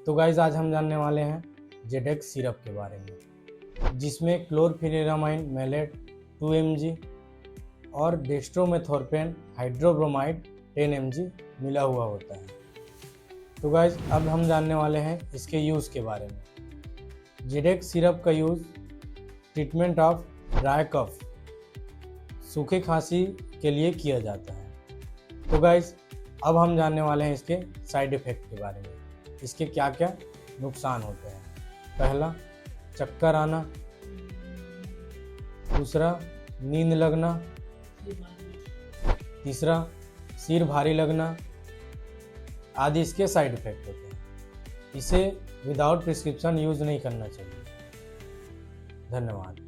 तो गाइज आज हम जानने वाले हैं जेडेक्स सिरप के बारे में, जिसमें क्लोरफेनिरामाइन मैलेट 2 mg और डेस्ट्रोमेथोर्पेन हाइड्रोब्रोमाइड 10 mg मिला हुआ होता है। तो गाइज अब हम जानने वाले हैं इसके यूज़ के बारे में। जेडेक्स सिरप का use treatment of dry cough, सूखे खांसी के लिए किया जाता है। तो गाइज अब हम जानने वाले हैं इसके साइड इफ़ेक्ट के बारे में, इसके क्या क्या नुकसान होते हैं। पहला, चक्कर आना। दूसरा, नींद लगना। तीसरा, सिर भारी लगना आदि इसके साइड इफ़ेक्ट होते हैं। इसे विदाउट प्रिस्क्रिप्शन यूज़ नहीं करना चाहिए। धन्यवाद।